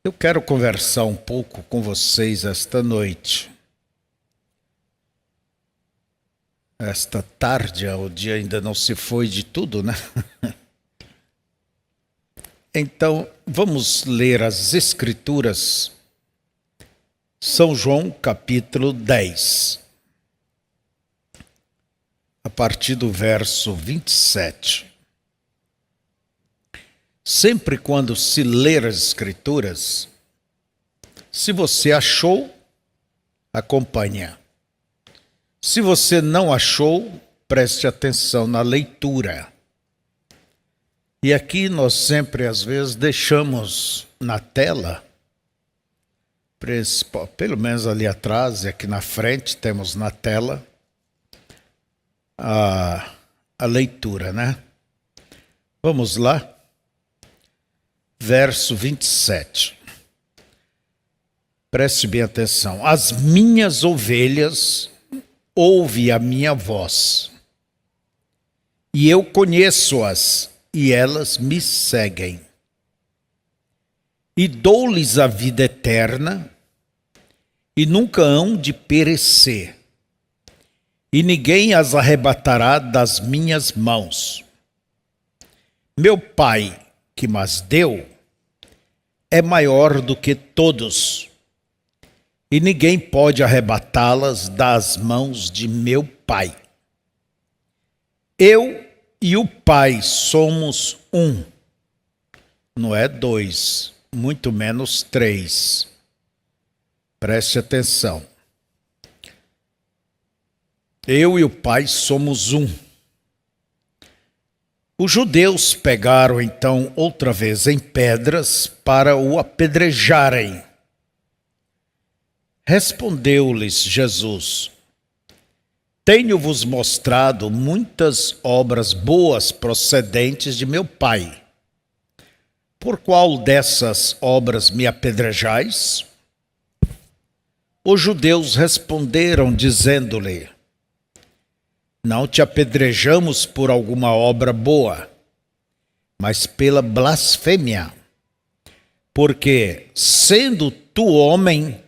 Eu quero conversar um pouco com vocês esta noite. Esta tarde, o dia ainda não se foi de tudo, né? Então, vamos ler as Escrituras. São João, capítulo 10, a partir do verso 27. Sempre quando se ler as Escrituras, se você achou, acompanha. Se você não achou, preste atenção na leitura. E aqui nós sempre, às vezes, deixamos na tela, pelo menos ali atrás e aqui na frente, temos na tela a leitura, né? Vamos lá. Verso 27. Preste bem atenção. As minhas ovelhas ouvem a minha voz, e eu conheço-as, e elas me seguem. E dou-lhes a vida eterna, e nunca hão de perecer, e ninguém as arrebatará das minhas mãos. Meu Pai, que mas deu, é maior do que todos, e ninguém pode arrebatá-las das mãos de meu Pai. Eu e o Pai somos um, não é dois, muito menos três. Preste atenção. Eu e o Pai somos um. Os judeus pegaram então outra vez em pedras para o apedrejarem. Respondeu-lhes Jesus: Tenho-vos mostrado muitas obras boas procedentes de meu Pai. Por qual dessas obras me apedrejais? Os judeus responderam, dizendo-lhe: Não te apedrejamos por alguma obra boa, mas pela blasfêmia, porque, sendo tu homem,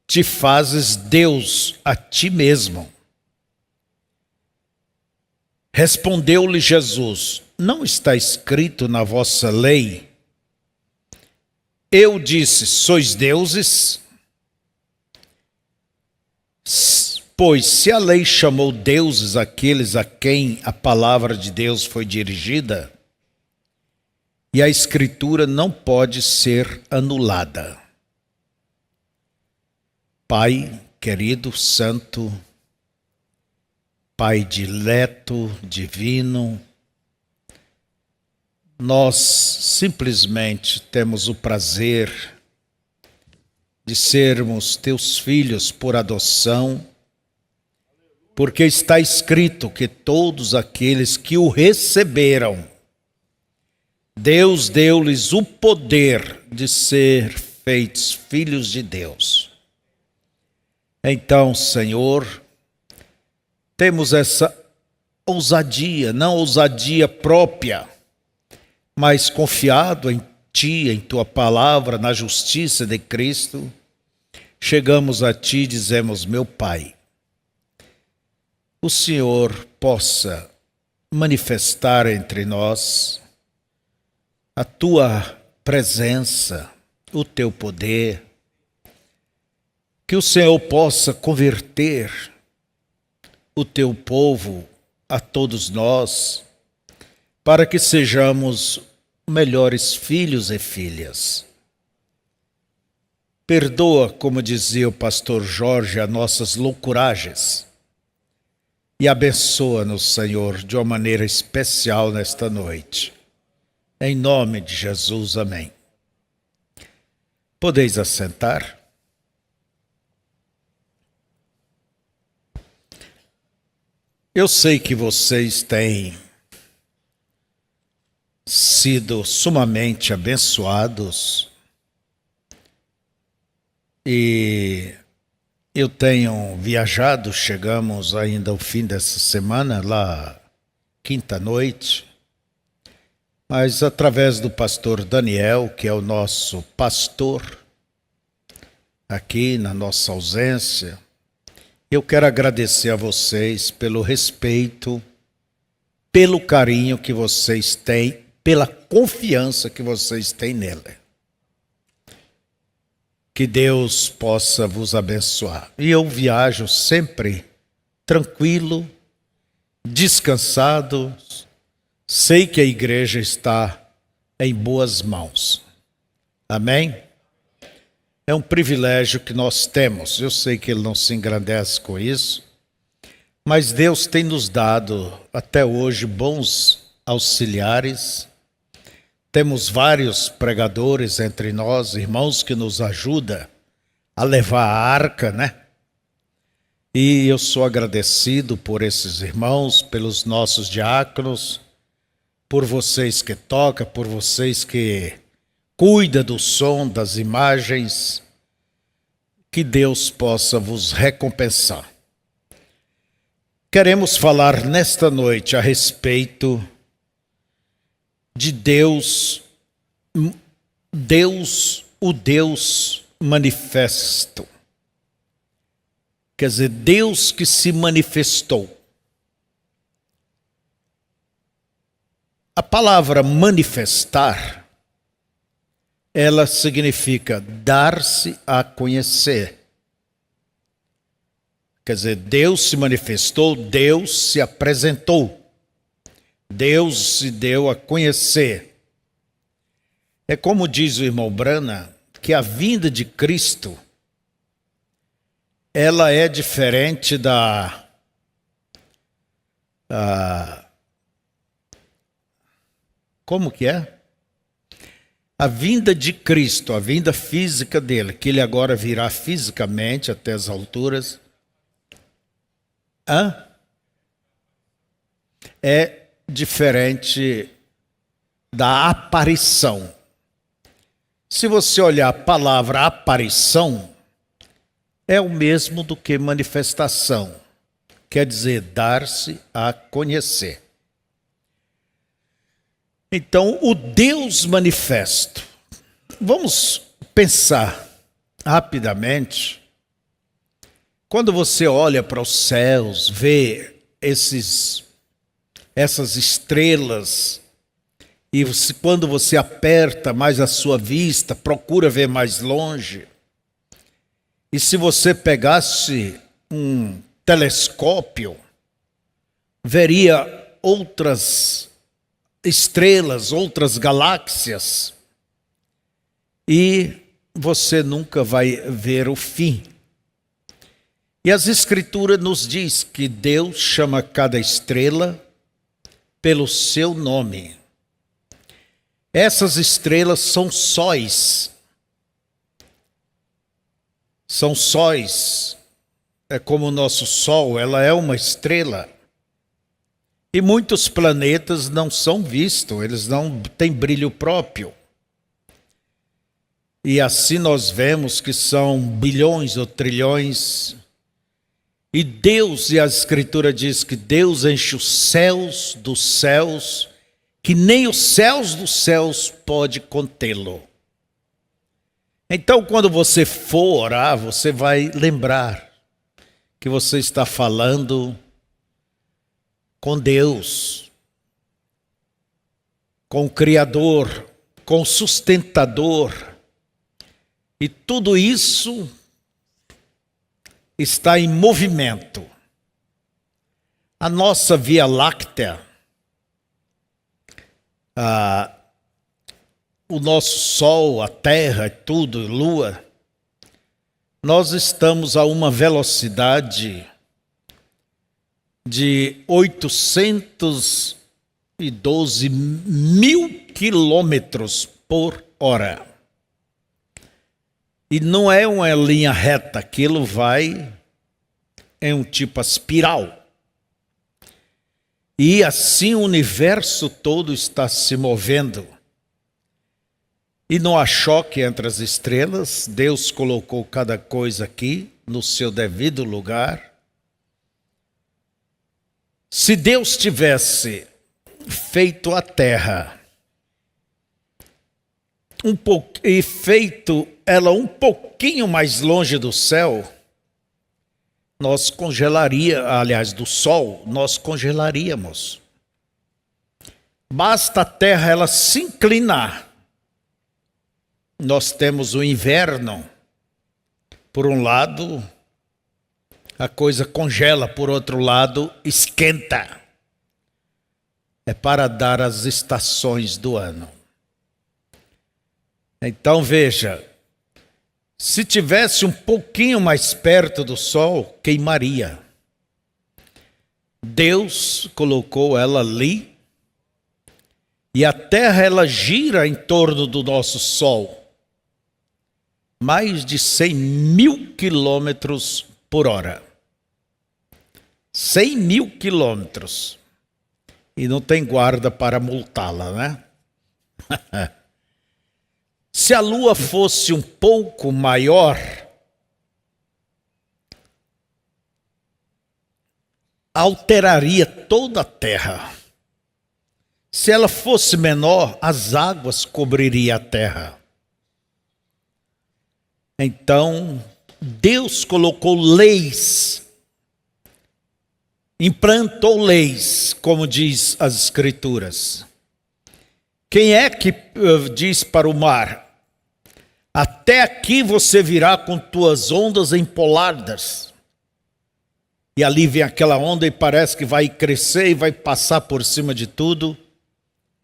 te fazes Deus a ti mesmo. Respondeu-lhe Jesus: Não está escrito na vossa lei? Eu disse: Sois deuses? Pois se a lei chamou deuses aqueles a quem a palavra de Deus foi dirigida, e a Escritura não pode ser anulada. Pai querido, santo, Pai dileto, divino, nós simplesmente temos o prazer de sermos teus filhos por adoção, porque está escrito que todos aqueles que o receberam, Deus deu-lhes o poder de ser feitos filhos de Deus. Então, Senhor, temos essa ousadia, não ousadia própria, mas confiado em Ti, em Tua palavra, na justiça de Cristo, chegamos a Ti e dizemos: Meu Pai, o Senhor possa manifestar entre nós a Tua presença, o Teu poder, que o Senhor possa converter o Teu povo, a todos nós, para que sejamos melhores filhos e filhas. Perdoa, como dizia o pastor Jorge, as nossas loucuragens e abençoa-nos, Senhor, de uma maneira especial nesta noite. Em nome de Jesus, amém. Podeis assentar. Eu sei que vocês têm sido sumamente abençoados e eu tenho viajado, chegamos ainda ao fim dessa semana, lá quinta noite, mas através do pastor Daniel, que é o nosso pastor aqui na nossa ausência, eu quero agradecer a vocês pelo respeito, pelo carinho que vocês têm, pela confiança que vocês têm nele. Que Deus possa vos abençoar. E eu viajo sempre tranquilo, descansado. Sei que a igreja está em boas mãos. Amém? É um privilégio que nós temos. Eu sei que Ele não se engrandece com isso, mas Deus tem nos dado até hoje bons auxiliares. Temos vários pregadores entre nós, irmãos que nos ajudam a levar a arca, né? E eu sou agradecido por esses irmãos, pelos nossos diáconos, por vocês que tocam, por vocês que cuidam do som, das imagens. Que Deus possa vos recompensar. Queremos falar nesta noite a respeito de Deus, o Deus manifesto. Quer dizer, Deus que se manifestou. A palavra manifestar, ela significa dar-se a conhecer. Quer dizer, Deus se manifestou, Deus se apresentou. Deus se deu a conhecer. É como diz o irmão Brana, que a vinda de Cristo, ela é diferente como que é? A vinda de Cristo, a vinda física dele, que ele agora virá fisicamente até as alturas. É diferente da aparição. Se você olhar a palavra aparição, é o mesmo do que manifestação. Quer dizer, dar-se a conhecer. Então, o Deus manifesto. Vamos pensar rapidamente. Quando você olha para os céus, vê essas estrelas, e quando você aperta mais a sua vista, procura ver mais longe. E se você pegasse um telescópio, veria outras estrelas, outras galáxias, e você nunca vai ver o fim. E as Escrituras nos diz que Deus chama cada estrela pelo seu nome. Essas estrelas são sóis. São sóis. É como o nosso Sol, ela é uma estrela. E muitos planetas não são vistos, eles não têm brilho próprio. E assim nós vemos que são bilhões ou trilhões. E Deus, e a Escritura diz que Deus enche os céus dos céus, que nem os céus dos céus pode contê-lo. Então, quando você for orar, você vai lembrar que você está falando com Deus, com o Criador, com o Sustentador. E tudo isso está em movimento. A nossa Via Láctea, o nosso Sol, a Terra, tudo, Lua, nós estamos a uma velocidade de 812 mil quilômetros por hora. E não é uma linha reta, aquilo vai em um tipo espiral. E assim o universo todo está se movendo. E não há choque entre as estrelas, Deus colocou cada coisa aqui no seu devido lugar. Se Deus tivesse feito a terra e feito ela um pouquinho mais longe do céu, nós do sol, nós congelaríamos. Basta a terra ela se inclinar. Nós temos o inverno. Por um lado, a coisa congela, por outro lado, esquenta. É para dar as estações do ano. Então veja, se tivesse um pouquinho mais perto do sol, queimaria. Deus colocou ela ali e a terra ela gira em torno do nosso sol. Mais de 100.000 quilômetros por hora. 100.000 quilômetros. E não tem guarda para multá-la, né? Se a lua fosse um pouco maior, alteraria toda a terra. Se ela fosse menor, as águas cobririam a terra. Então, Deus colocou leis, implantou leis, como diz as Escrituras. Quem é que diz para o mar: até aqui você virá com tuas ondas empoladas? E ali vem aquela onda e parece que vai crescer e vai passar por cima de tudo.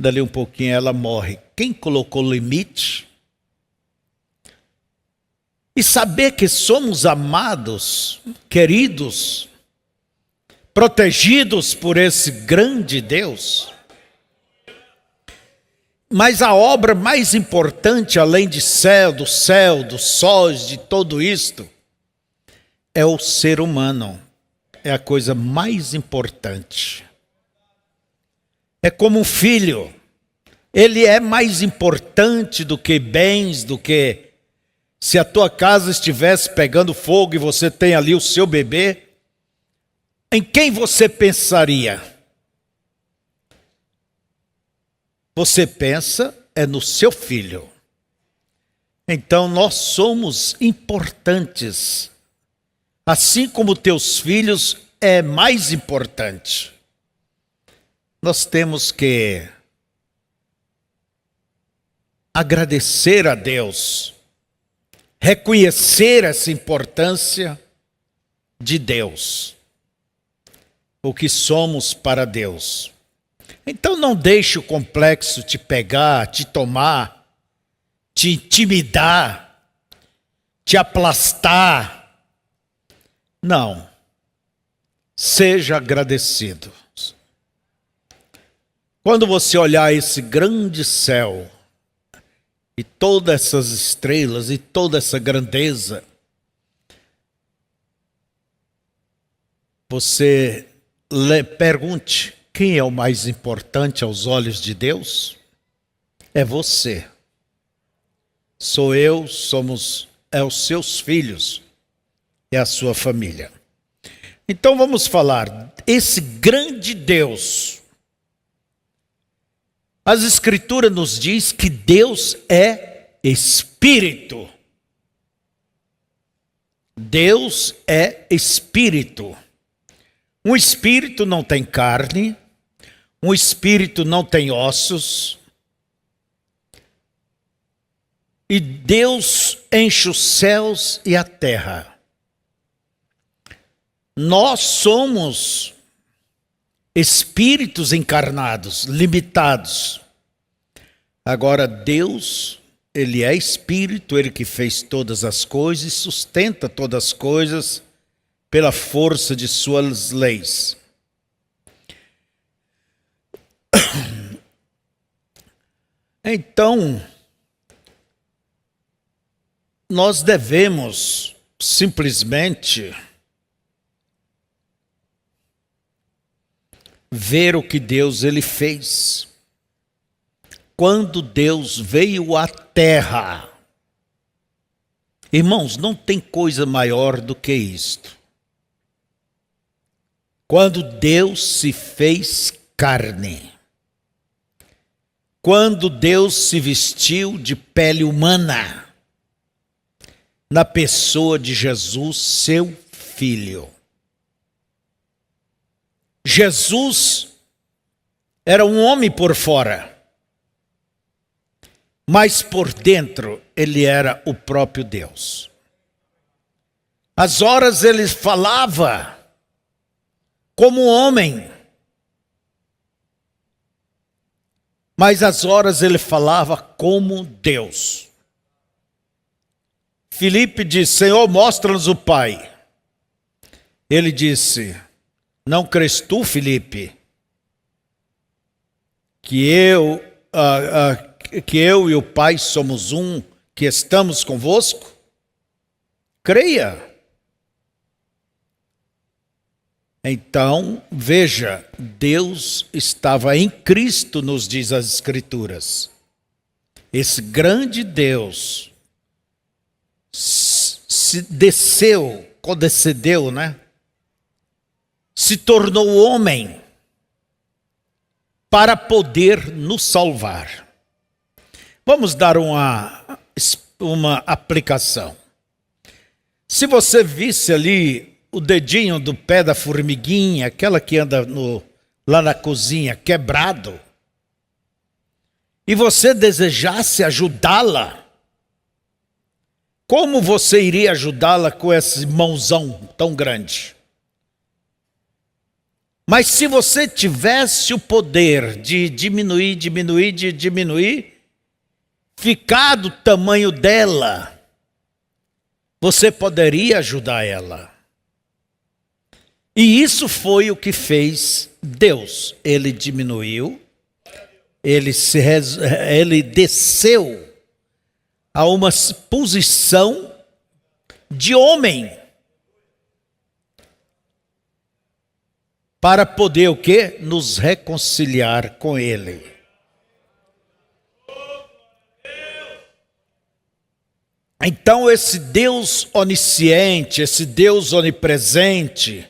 Dali um pouquinho ela morre. Quem colocou limite? E saber que somos amados, queridos, protegidos por esse grande Deus. Mas a obra mais importante, além de dos sóis, de tudo isto, é o ser humano. É a coisa mais importante. É como um filho. Ele é mais importante do que bens, do que se a tua casa estivesse pegando fogo e você tem ali o seu bebê. Em quem você pensaria? Você pensa no seu filho. Então nós somos importantes. Assim como teus filhos é mais importante. Nós temos que agradecer a Deus, reconhecer essa importância de Deus, o que somos para Deus. Então não deixe o complexo te pegar, te tomar, te intimidar, te aplastar. Não. Seja agradecido. Quando você olhar esse grande céu, e todas essas estrelas, e toda essa grandeza, você pergunte: quem é o mais importante aos olhos de Deus? É você. Sou eu, os seus filhos, é a sua família. Então vamos falar, esse grande Deus. As Escrituras nos diz que Deus é Espírito. Deus é Espírito. Um espírito não tem carne, um espírito não tem ossos. E Deus enche os céus e a terra. Nós somos espíritos encarnados, limitados. Agora Deus, Ele é Espírito, Ele que fez todas as coisas e sustenta todas as coisas pela força de suas leis. Então, nós devemos simplesmente ver o que Deus ele fez. Quando Deus veio à terra, irmãos, não tem coisa maior do que isto. Quando Deus se fez carne, quando Deus se vestiu de pele humana, na pessoa de Jesus, seu Filho. Jesus era um homem por fora, mas por dentro ele era o próprio Deus. Às horas ele falava como homem, mas às horas ele falava como Deus. Filipe disse: Senhor, mostra-nos o Pai. Ele disse: não crês tu, Filipe, que eu e o Pai somos um, que estamos convosco? Creia. Então, veja, Deus estava em Cristo, nos diz as Escrituras. Esse grande Deus se condescendeu, né? Se tornou homem para poder nos salvar. Vamos dar uma aplicação. Se você visse ali o dedinho do pé da formiguinha, aquela que anda lá na cozinha, quebrado, e você desejasse ajudá-la, como você iria ajudá-la com esse mãozão tão grande? Mas se você tivesse o poder de diminuir, ficar do tamanho dela, você poderia ajudar ela. E isso foi o que fez Deus. Ele diminuiu, ele desceu a uma posição de homem, para poder o quê? Nos reconciliar com Ele. Então esse Deus onisciente, esse Deus onipresente,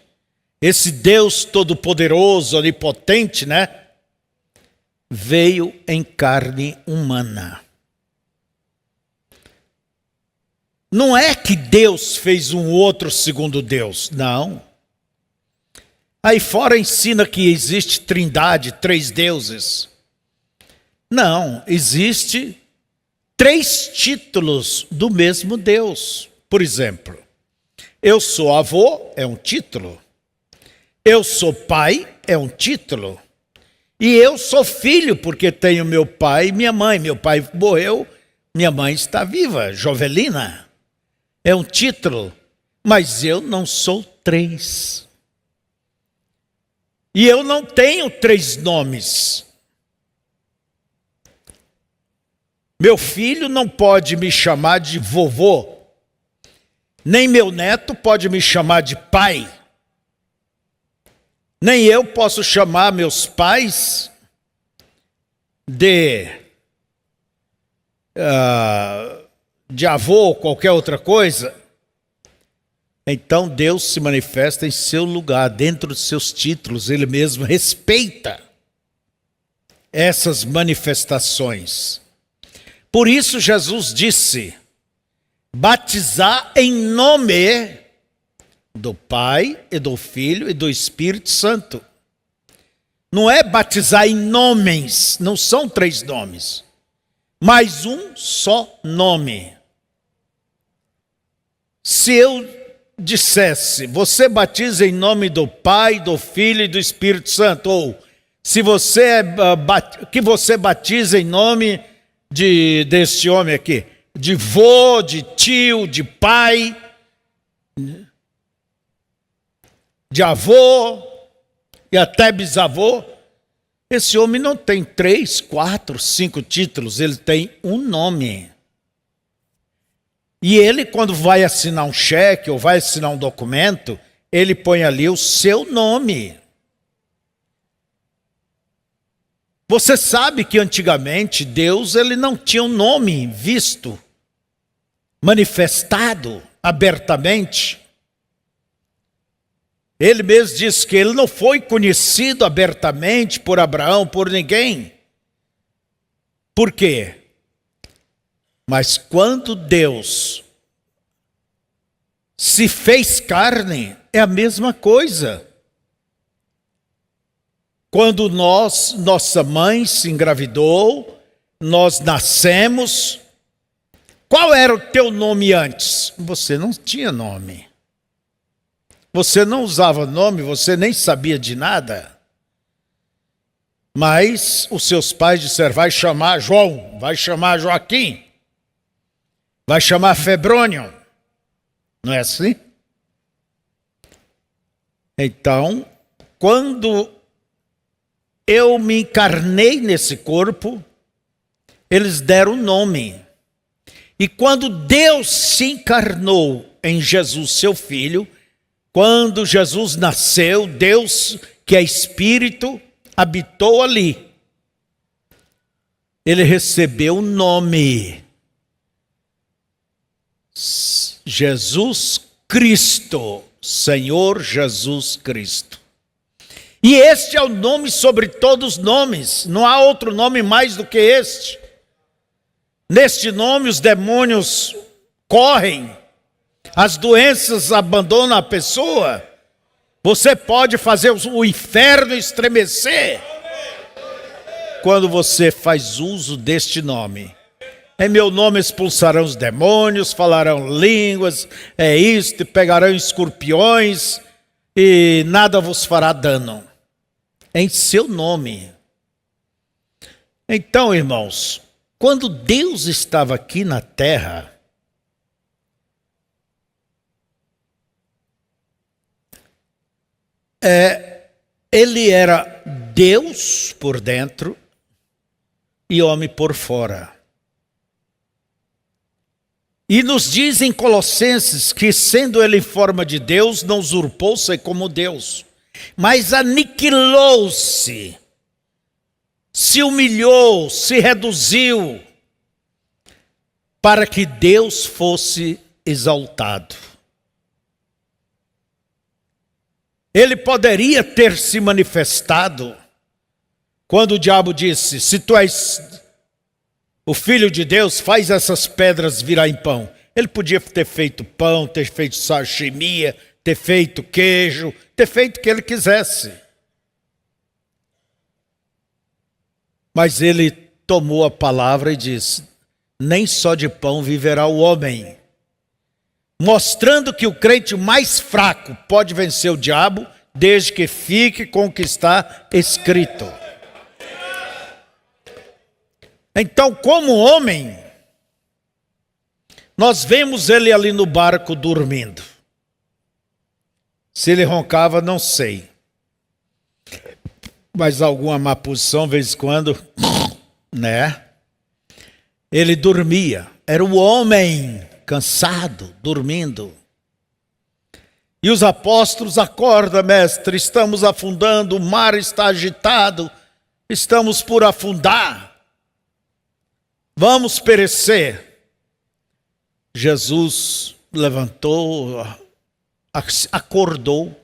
esse Deus todo-poderoso, onipotente, né? Veio em carne humana. Não é que Deus fez um outro segundo Deus, não. Aí fora ensina que existe trindade, 3 deuses. Não, existe 3 títulos do mesmo Deus. Por exemplo, eu sou avô, é um título. Eu sou pai, é um título. E eu sou filho, porque tenho meu pai e minha mãe. Meu pai morreu, minha mãe está viva, Jovelina. É um título, mas eu não sou 3. E eu não tenho 3 nomes. Meu filho não pode me chamar de vovô, nem meu neto pode me chamar de pai, nem eu posso chamar meus pais de avô ou qualquer outra coisa. Então Deus se manifesta em seu lugar, dentro dos seus títulos. Ele mesmo respeita essas manifestações. Por isso Jesus disse: batizar em nome do Pai e do Filho e do Espírito Santo. Não é batizar em nomes, não são 3 nomes, mas um só nome. Se eu dissesse, você batiza em nome do Pai, do Filho e do Espírito Santo, ou se você que você batiza em nome deste homem aqui, de vô, de tio, de pai, de avô e até bisavô, esse homem não tem 3, 4, 5 títulos, ele tem um nome. E ele, quando vai assinar um cheque ou vai assinar um documento, ele põe ali o seu nome. Você sabe que antigamente Deus ele não tinha um nome visto, manifestado abertamente. Ele mesmo diz que ele não foi conhecido abertamente por Abraão, por ninguém. Por quê? Mas quando Deus se fez carne, é a mesma coisa. Quando nossa mãe se engravidou, nós nascemos. Qual era o teu nome antes? Você não tinha nome. Você não usava nome, você nem sabia de nada. Mas os seus pais disseram, vai chamar João, vai chamar Joaquim, vai chamar Febrônio. Não é assim? Então, quando eu me encarnei nesse corpo, eles deram nome. E quando Deus se encarnou em Jesus, seu Filho, quando Jesus nasceu, Deus, que é Espírito, habitou ali. Ele recebeu o nome. Jesus Cristo, Senhor Jesus Cristo. E este é o nome sobre todos os nomes. Não há outro nome mais do que este. Neste nome os demônios correm. As doenças abandonam a pessoa. Você pode fazer o inferno estremecer quando você faz uso deste nome. Em meu nome expulsarão os demônios, falarão línguas, é isto, pegarão escorpiões e nada vos fará dano. Em seu nome. Então, irmãos, quando Deus estava aqui na terra, ele era Deus por dentro e homem por fora. E nos diz em Colossenses que, sendo ele em forma de Deus, não usurpou-se como Deus, mas aniquilou-se, se humilhou, se reduziu, para que Deus fosse exaltado. Ele poderia ter se manifestado quando o diabo disse, se tu és o Filho de Deus, faz essas pedras virar em pão. Ele podia ter feito pão, ter feito sashimi, ter feito queijo, ter feito o que ele quisesse. Mas ele tomou a palavra e disse, nem só de pão viverá o homem. Mostrando que o crente mais fraco pode vencer o diabo, desde que fique com o que está escrito. Então, como homem, nós vemos ele ali no barco dormindo. Se ele roncava, não sei. Mas alguma má posição, de vez em quando, né? Ele dormia. Era o homem cansado, dormindo. E os apóstolos, acorda, mestre, estamos afundando, o mar está agitado, estamos por afundar. Vamos perecer. Jesus levantou, acordou.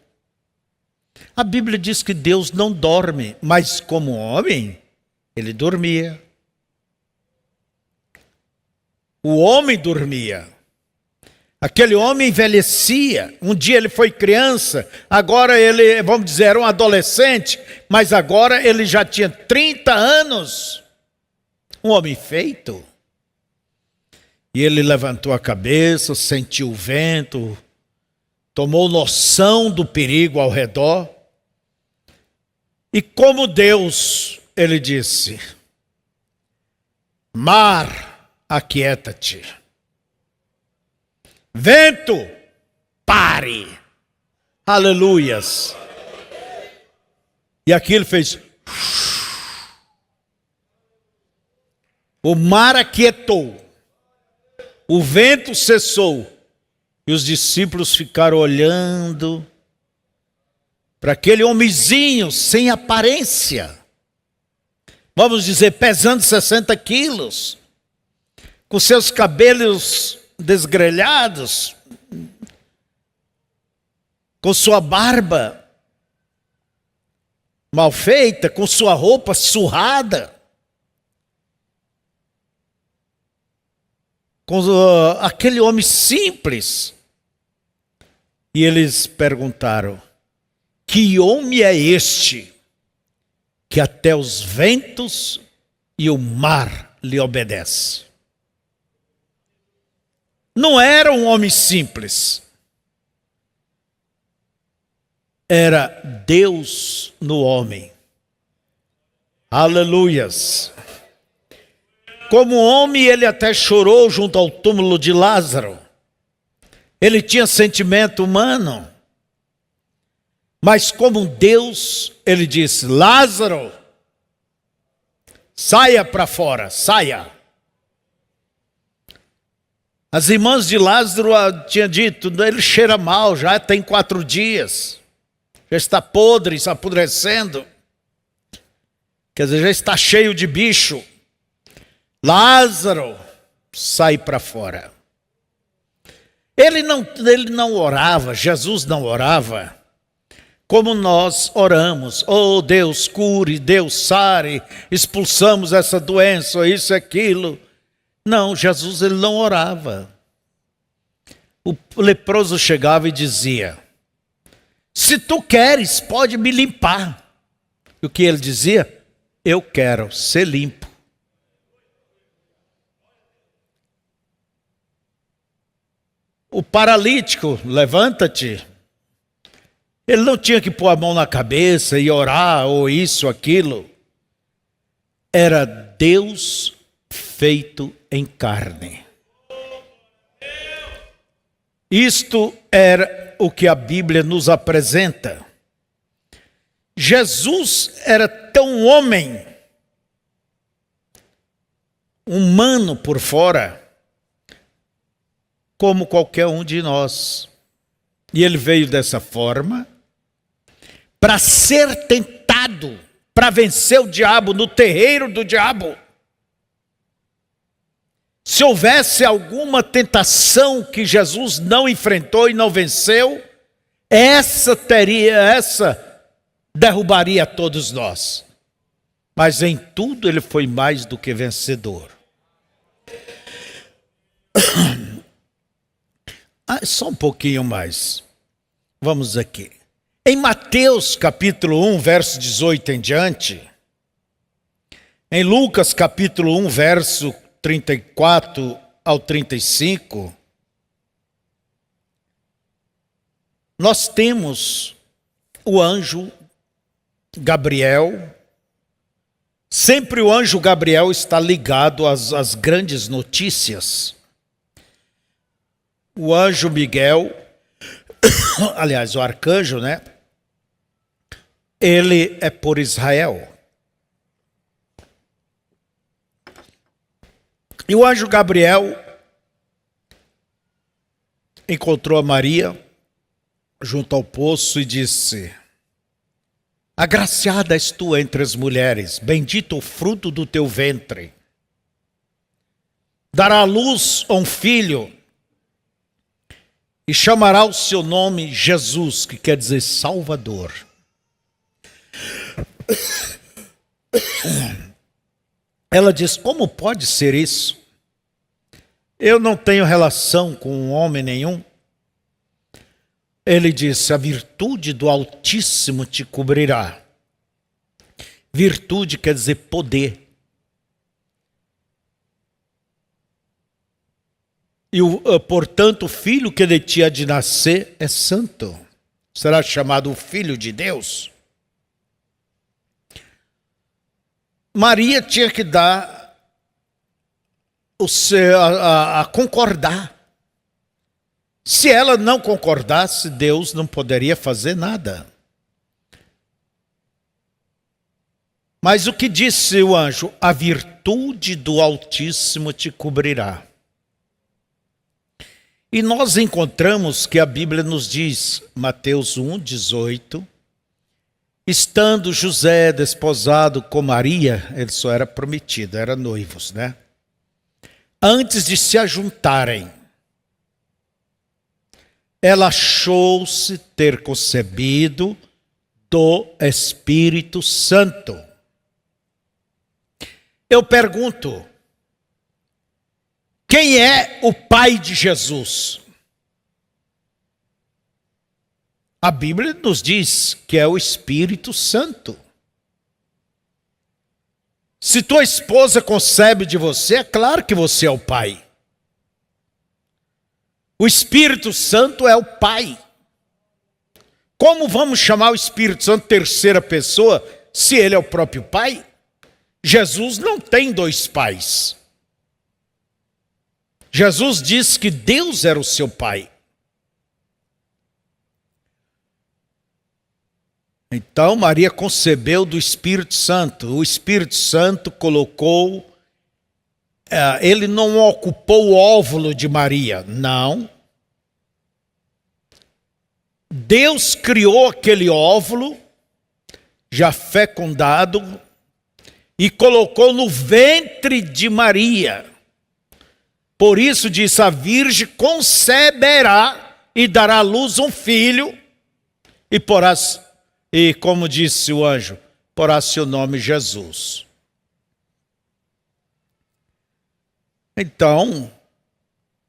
A Bíblia diz que Deus não dorme, mas como homem, ele dormia. O homem dormia. Aquele homem envelhecia. Um dia ele foi criança, agora ele, vamos dizer, era um adolescente, mas agora ele já tinha 30 anos. Um homem feito. E ele levantou a cabeça, sentiu o vento, tomou noção do perigo ao redor. E como Deus, ele disse, mar, aquieta-te. Vento, pare. Aleluias. E aquilo fez. O mar aquietou. O vento cessou. E os discípulos ficaram olhando para aquele homenzinho sem aparência. Vamos dizer, pesando 60 quilos. Com seus cabelos desgrelhados, com sua barba mal feita, com sua roupa surrada. com aquele homem simples. E eles perguntaram: que homem é este que até os ventos e o mar lhe obedecem? Não era um homem simples. Era Deus no homem. Aleluias. Como homem, ele até chorou junto ao túmulo de Lázaro. Ele tinha sentimento humano. Mas como Deus, ele disse: Lázaro, saia para fora, saia. As irmãs de Lázaro tinham dito: ele cheira mal, já tem 4 dias. Já está podre, está apodrecendo. Quer dizer, já está cheio de bicho. Lázaro, sai para fora. Ele não orava, Jesus não orava como nós oramos. Oh, Deus cure, Deus sare, expulsamos essa doença, isso e aquilo. Não, Jesus ele não orava. O leproso chegava e dizia: se tu queres, pode me limpar. E o que ele dizia? Eu quero ser limpo. O paralítico, levanta-te. Ele não tinha que pôr a mão na cabeça e orar, ou isso, aquilo. Era Deus feito em carne. Isto era o que a Bíblia nos apresenta. Jesus era tão homem, humano por fora, como qualquer um de nós. E ele veio dessa forma para ser tentado, para vencer o diabo no terreiro do diabo. Se houvesse alguma tentação que Jesus não enfrentou e não venceu, essa derrubaria todos nós. Mas em tudo ele foi mais do que vencedor. Só um pouquinho mais. Vamos aqui. Em Mateus capítulo 1, verso 18 em diante. Em Lucas capítulo 1, verso 34 ao 35. Nós temos o anjo Gabriel. Sempre o anjo Gabriel está ligado às grandes notícias. O anjo Miguel, aliás, o arcanjo, né? Ele é por Israel. E o anjo Gabriel encontrou a Maria junto ao poço e disse: agraciada és tu entre as mulheres, bendito o fruto do teu ventre. Dará à luz a um filho, e chamará o seu nome Jesus, que quer dizer Salvador. Ela diz: como pode ser isso? Eu não tenho relação com homem nenhum. Ele disse: a virtude do Altíssimo te cobrirá. Virtude quer dizer poder. E, portanto, o filho que de ti há de nascer é santo. Será chamado o Filho de Deus. Maria tinha que dar a concordar. Se ela não concordasse, Deus não poderia fazer nada. Mas o que disse o anjo? A virtude do Altíssimo te cobrirá. E nós encontramos que a Bíblia nos diz, Mateus 1,18, estando José desposado com Maria, ele só era prometido, eram noivos, né? Antes de se ajuntarem, ela achou-se ter concebido do Espírito Santo. Eu pergunto, Quem é o pai de Jesus? A Bíblia nos diz que é o Espírito Santo. Se tua esposa concebe de você, é claro que você é o pai. O Espírito Santo é o pai. Como vamos chamar o Espírito Santo terceira pessoa, se ele é o próprio pai? Jesus não tem dois pais. Jesus disse que Deus era o seu pai. Então Maria concebeu do Espírito Santo. O Espírito Santo colocou, ele não ocupou o óvulo de Maria, não. Deus criou aquele óvulo, já fecundado, e colocou no ventre de Maria. Por isso diz, a virgem conceberá e dará à luz um filho, e como disse o anjo, porá seu nome Jesus. Então,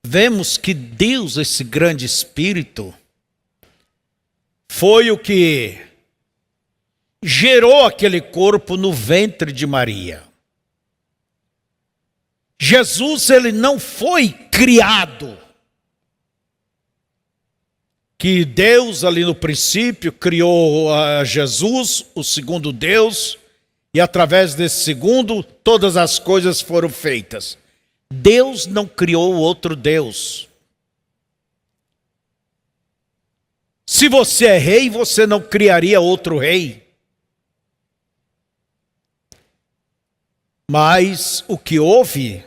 vemos que Deus, esse grande Espírito, foi o que gerou aquele corpo no ventre de Maria. Jesus, ele não foi criado. Que Deus ali no princípio criou Jesus, o segundo Deus, e através desse segundo todas as coisas foram feitas. Deus não criou outro Deus. Se você é rei, você não criaria outro rei. Mas o que houve,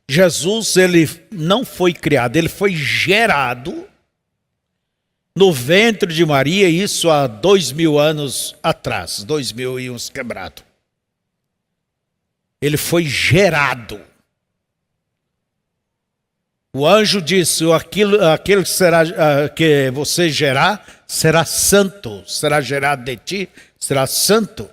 Jesus, ele não foi criado, ele foi gerado no ventre de Maria, isso há 2000 anos atrás, 2000 e uns quebrado. Ele foi gerado. O anjo disse, aquele que você gerar, será santo, será gerado de ti, será santo.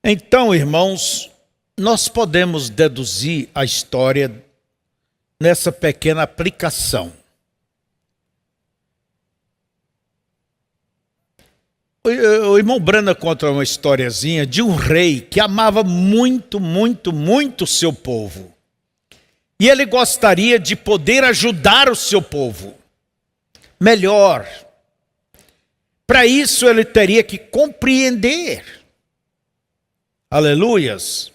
Então, irmãos, nós podemos deduzir a história nessa pequena aplicação. O irmão Brana conta uma historiazinha de um rei que amava muito, muito, muito o seu povo. E ele gostaria de poder ajudar o seu povo melhor. Para isso ele teria que compreender. Aleluias.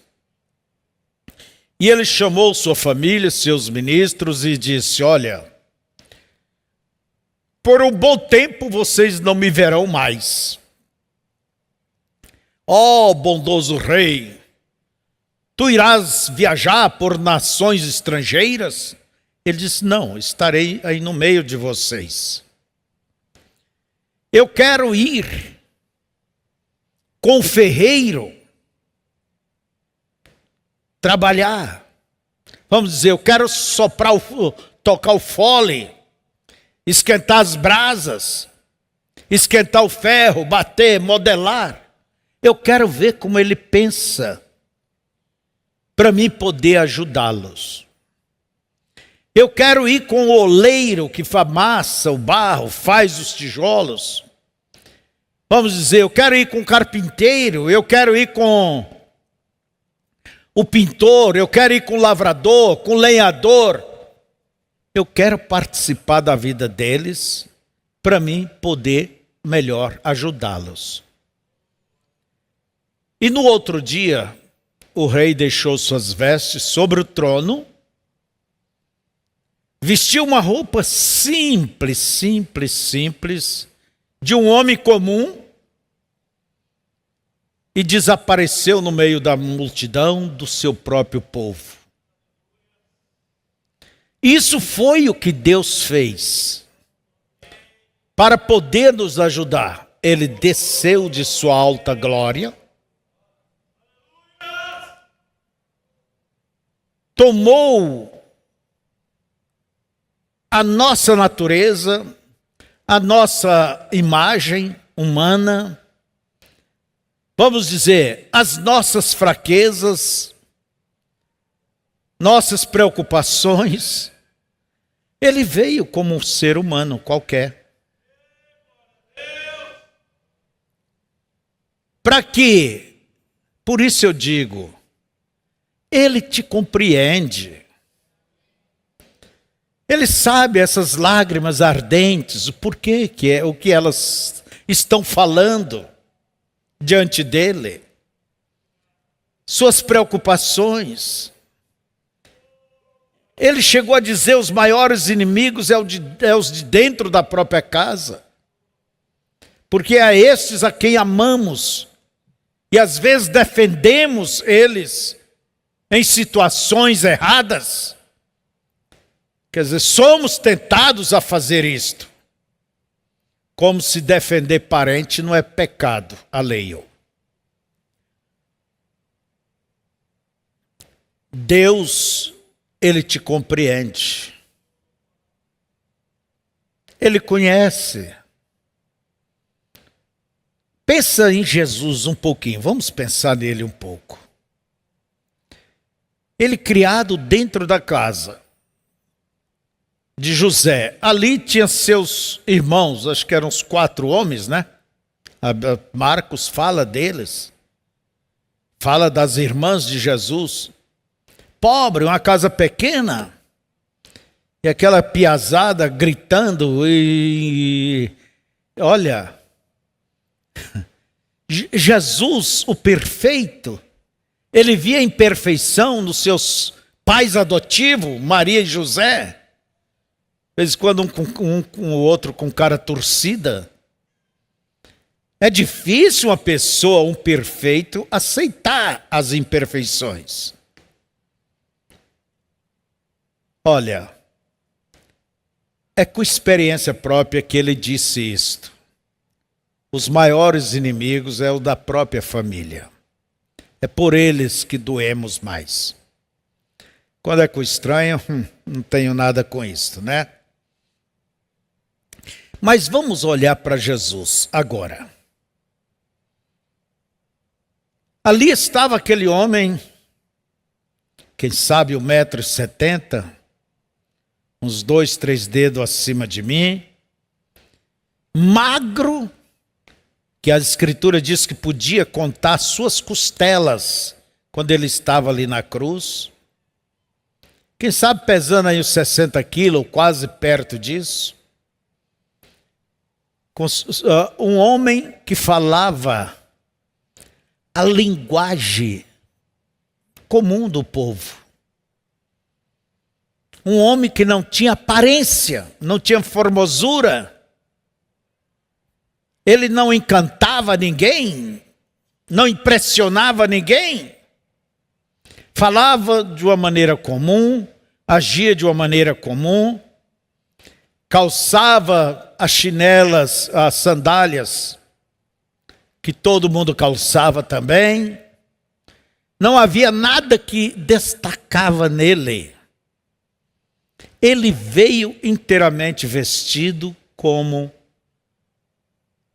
E ele chamou sua família, seus ministros e disse, olha, por um bom tempo vocês não me verão mais. Ó bondoso rei, tu irás viajar por nações estrangeiras? Ele disse, não, estarei aí no meio de vocês. Eu quero ir com o ferreiro trabalhar. Vamos dizer, eu quero tocar o fole, esquentar as brasas, esquentar o ferro, bater, modelar. Eu quero ver como ele pensa, para mim poder ajudá-los. Eu quero ir com o oleiro que amassa o barro, faz os tijolos. Vamos dizer, eu quero ir com o carpinteiro, eu quero ir com o pintor, eu quero ir com o lavrador, com o lenhador. Eu quero participar da vida deles, para mim poder melhor ajudá-los. E no outro dia, o rei deixou suas vestes sobre o trono, vestiu uma roupa simples, de um homem comum, e desapareceu no meio da multidão do seu próprio povo. Isso foi o que Deus fez. Para poder nos ajudar, ele desceu de sua alta glória, tomou a nossa natureza, a nossa imagem humana, vamos dizer, as nossas fraquezas, nossas preocupações. Ele veio como um ser humano qualquer. Para quê? Por isso eu digo, ele te compreende. Ele sabe essas lágrimas ardentes, o porquê que é, o que elas estão falando diante dele. Suas preocupações. Ele chegou a dizer: os maiores inimigos é os de dentro da própria casa. Porque é a estes a quem amamos. E às vezes defendemos eles em situações erradas. Quer dizer, somos tentados a fazer isto. Como se defender parente não é pecado alheio. Deus, ele te compreende. Ele conhece. Pensa em Jesus um pouquinho, vamos pensar nele um pouco. Ele criado dentro da casa de José. Ali tinha seus irmãos, acho que eram os 4 homens, né? Marcos fala deles. Fala das irmãs de Jesus. Pobre, uma casa pequena. E aquela piazada gritando e olha, Jesus, o perfeito, ele via a imperfeição nos seus pais adotivos, Maria e José. De vez em quando um com o outro com cara torcida. É difícil uma pessoa, um perfeito, aceitar as imperfeições. Olha, é com experiência própria que ele disse isto. Os maiores inimigos é o da própria família. É por eles que doemos mais. Quando é com estranho, não tenho nada com isso, né? Mas vamos olhar para Jesus agora. Ali estava aquele homem, quem sabe 1,70 m, uns 2, 3 dedos acima de mim, magro, que a Escritura diz que podia contar suas costelas quando ele estava ali na cruz. Quem sabe pesando aí os 60 quilos, quase perto disso. Um homem que falava a linguagem comum do povo. Um homem que não tinha aparência, não tinha formosura. Ele não encantava ninguém, não impressionava ninguém. Falava de uma maneira comum, agia de uma maneira comum, calçava as chinelas, as sandálias, que todo mundo calçava também. Não havia nada que destacava nele. Ele veio inteiramente vestido como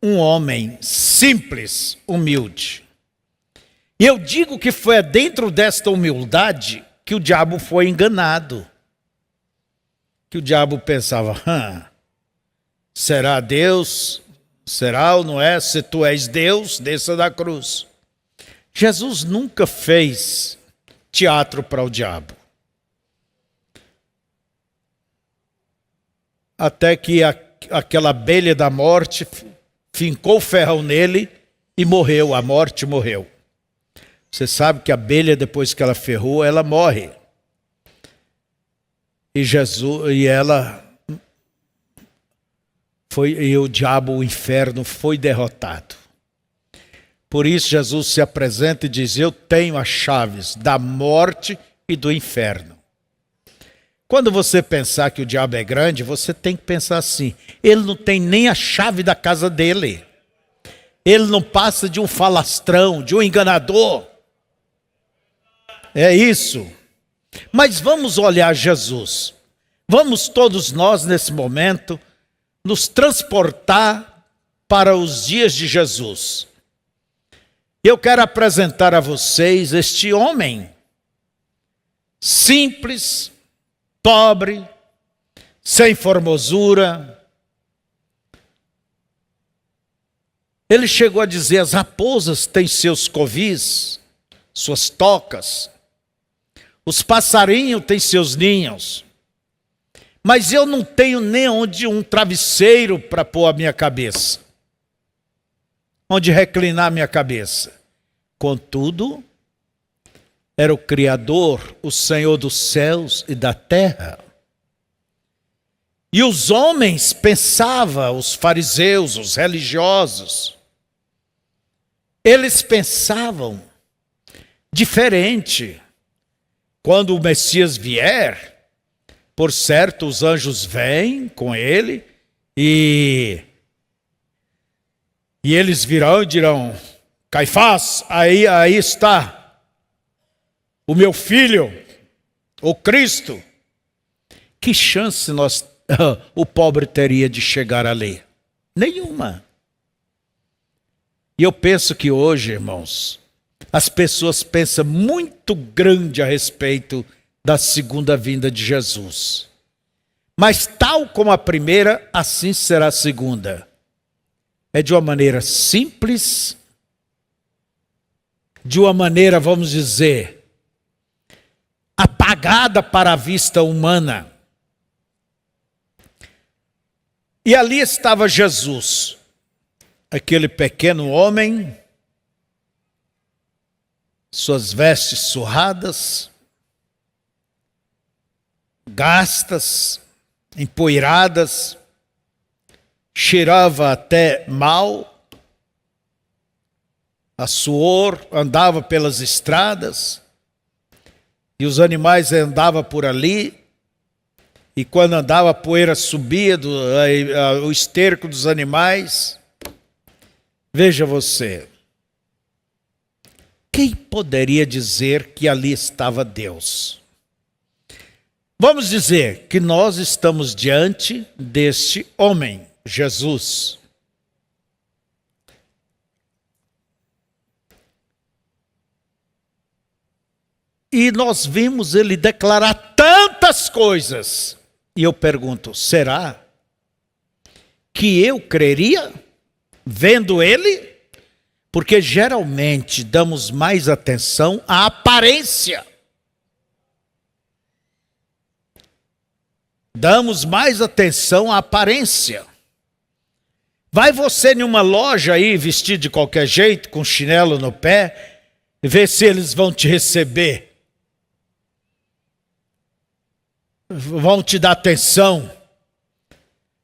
um homem simples, humilde. E eu digo que foi dentro desta humildade que o diabo foi enganado. Que o diabo pensava: será Deus? Será ou não é? Se tu és Deus, desça da cruz. Jesus nunca fez teatro para o diabo. Até que aquela abelha da morte fincou o ferrão nele e morreu, a morte morreu. Você sabe que a abelha, depois que ela ferrou, ela morre. E o diabo, o inferno, foi derrotado. Por isso Jesus se apresenta e diz: eu tenho as chaves da morte e do inferno. Quando você pensar que o diabo é grande, você tem que pensar assim: ele não tem nem a chave da casa dele. Ele não passa de um falastrão, de um enganador. É isso. Mas vamos olhar Jesus. Vamos todos nós, nesse momento, nos transportar para os dias de Jesus. Eu quero apresentar a vocês este homem simples, pobre, sem formosura. Ele chegou a dizer: as raposas têm seus covis, suas tocas, os passarinhos têm seus ninhos, mas eu não tenho nem onde um travesseiro para pôr a minha cabeça, onde reclinar a minha cabeça. Contudo, era o Criador, o Senhor dos céus e da terra. E os homens pensavam, os fariseus, os religiosos, eles pensavam diferente. Quando o Messias vier, por certo, os anjos vêm com ele e eles virão e dirão: Caifás, aí está o meu filho, o Cristo. Que chance o pobre teria de chegar ali? Nenhuma. E eu penso que hoje, irmãos, as pessoas pensam muito grande a respeito da segunda vinda de Jesus. Mas tal como a primeira, assim será a segunda. É de uma maneira simples, de uma maneira, vamos dizer, apagada para a vista humana. E ali estava Jesus, aquele pequeno homem, suas vestes surradas, gastas, empoeiradas, cheirava até mal, a suor, andava pelas estradas, e os animais andavam por ali, e quando andava a poeira subia, o esterco dos animais. Veja você, quem poderia dizer que ali estava Deus? Vamos dizer que nós estamos diante deste homem, Jesus. E nós vimos ele declarar tantas coisas. E eu pergunto, será que eu creria vendo ele? Porque geralmente damos mais atenção à aparência. Damos mais atenção à aparência. Vai você em uma loja aí, vestido de qualquer jeito, com chinelo no pé, e vê se eles vão te receber. Vão te dar atenção.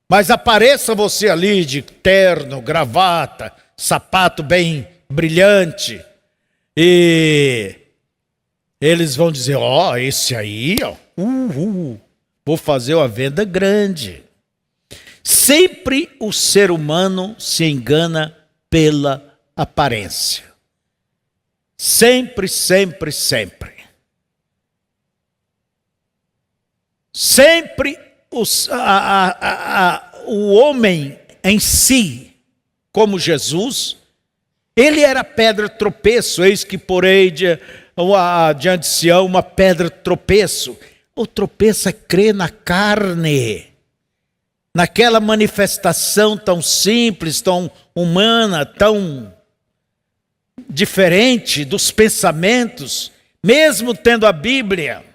Mas apareça você ali de terno, gravata, sapato bem brilhante, e eles vão dizer: ó, esse aí, ó, vou fazer uma venda grande. Sempre o ser humano se engana pela aparência. Sempre, sempre, sempre. Sempre o homem em si, como Jesus, ele era pedra tropeço. Eis que porei diante de Sião uma pedra tropeço. O tropeço é crer na carne, naquela manifestação tão simples, tão humana, tão diferente dos pensamentos, mesmo tendo a Bíblia,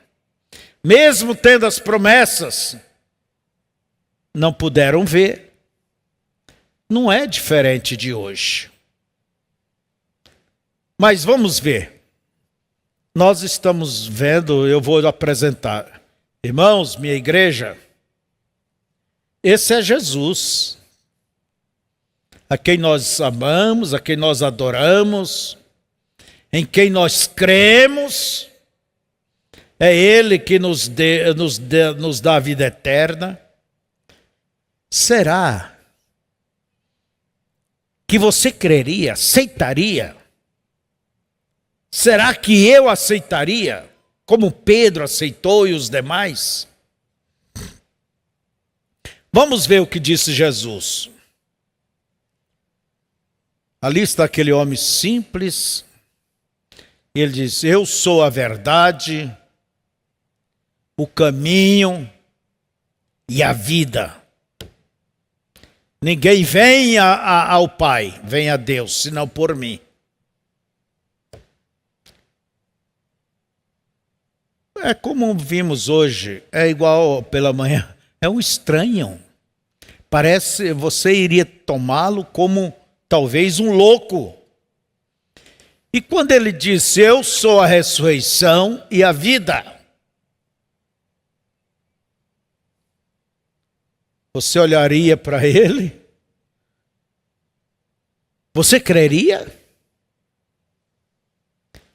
mesmo tendo as promessas, não puderam ver. Não é diferente de hoje. Mas vamos ver. Nós estamos vendo, eu vou apresentar. Irmãos, minha igreja, esse é Jesus, a quem nós amamos, a quem nós adoramos, em quem nós cremos. É Ele que nos dá a vida eterna. Será que você creria, aceitaria? Será que eu aceitaria, como Pedro aceitou e os demais? Vamos ver o que disse Jesus. Ali está aquele homem simples. Ele diz: eu sou a verdade, o caminho e a vida. Ninguém vem ao Pai, vem a Deus, senão por mim. É como vimos hoje, é igual pela manhã, é um estranho. Parece você iria tomá-lo como talvez um louco. E quando ele disse, eu sou a ressurreição e a vida, você olharia para ele? Você creria?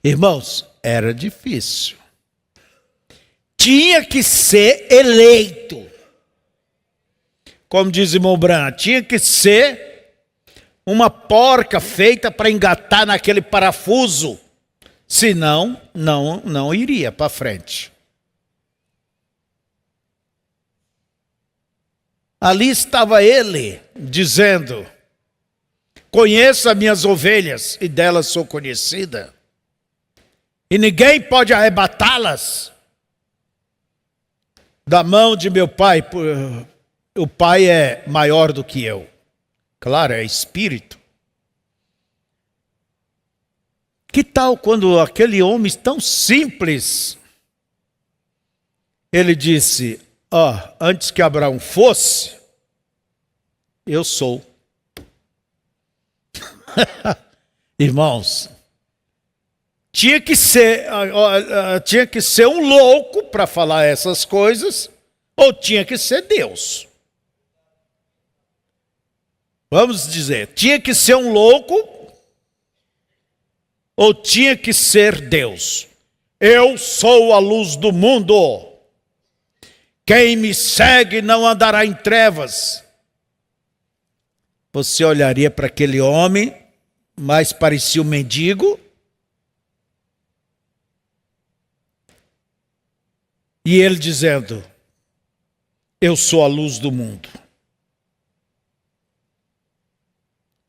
Irmãos, era difícil. Tinha que ser eleito. Como diz o irmão Branco, tinha que ser uma porca feita para engatar naquele parafuso. Senão, não iria para frente. Ali estava ele, dizendo, conheço as minhas ovelhas e delas sou conhecida. E ninguém pode arrebatá-las da mão de meu Pai. O Pai é maior do que eu. Claro, é espírito. Que tal quando aquele homem tão simples, ele disse, antes que Abraão fosse, eu sou. Irmãos, tinha que ser um louco para falar essas coisas, ou tinha que ser Deus. Vamos dizer, tinha que ser um louco, ou tinha que ser Deus. Eu sou a luz do mundo. Quem me segue não andará em trevas. Você olharia para aquele homem, mais parecia um mendigo, e ele dizendo, eu sou a luz do mundo.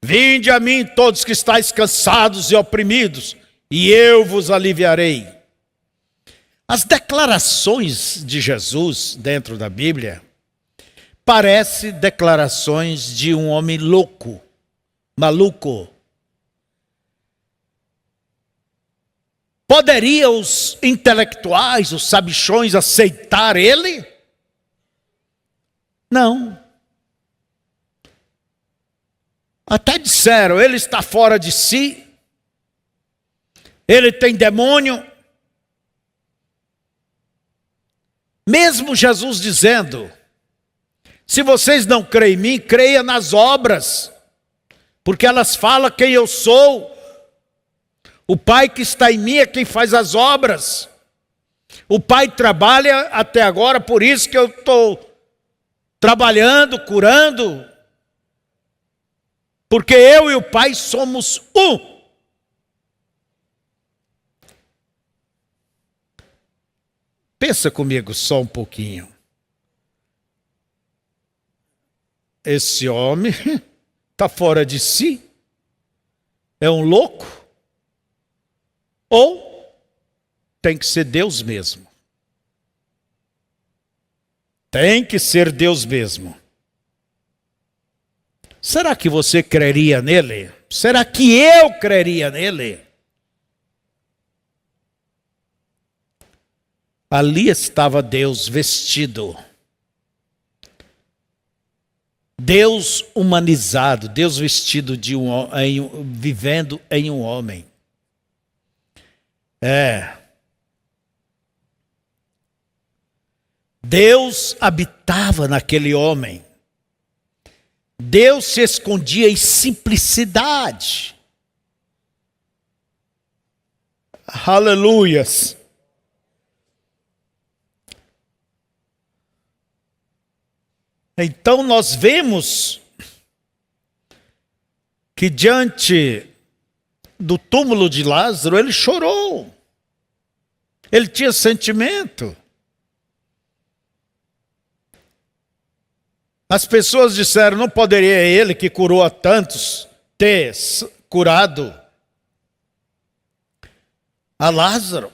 Vinde a mim todos que estáis cansados e oprimidos, e eu vos aliviarei. As declarações de Jesus dentro da Bíblia parecem declarações de um homem louco, maluco. Poderiam os intelectuais, os sabichões aceitar ele? Não. Até disseram, ele está fora de si, ele tem demônio. Mesmo Jesus dizendo, se vocês não creem em mim, creia nas obras, porque elas falam quem eu sou. O Pai que está em mim é quem faz as obras. O Pai trabalha até agora, por isso que eu estou trabalhando, curando. Porque eu e o Pai somos um. Pensa comigo só um pouquinho. Esse homem está fora de si? É um louco? Ou tem que ser Deus mesmo? Tem que ser Deus mesmo. Será que você creria nele? Será que eu creria nele? Ali estava Deus vestido. Deus humanizado, Deus vestido de vivendo em um homem. Deus habitava naquele homem. Deus se escondia em simplicidade. Aleluias. Então nós vemos que diante do túmulo de Lázaro, ele chorou. Ele tinha sentimento. As pessoas disseram, não poderia ele que curou a tantos ter curado a Lázaro?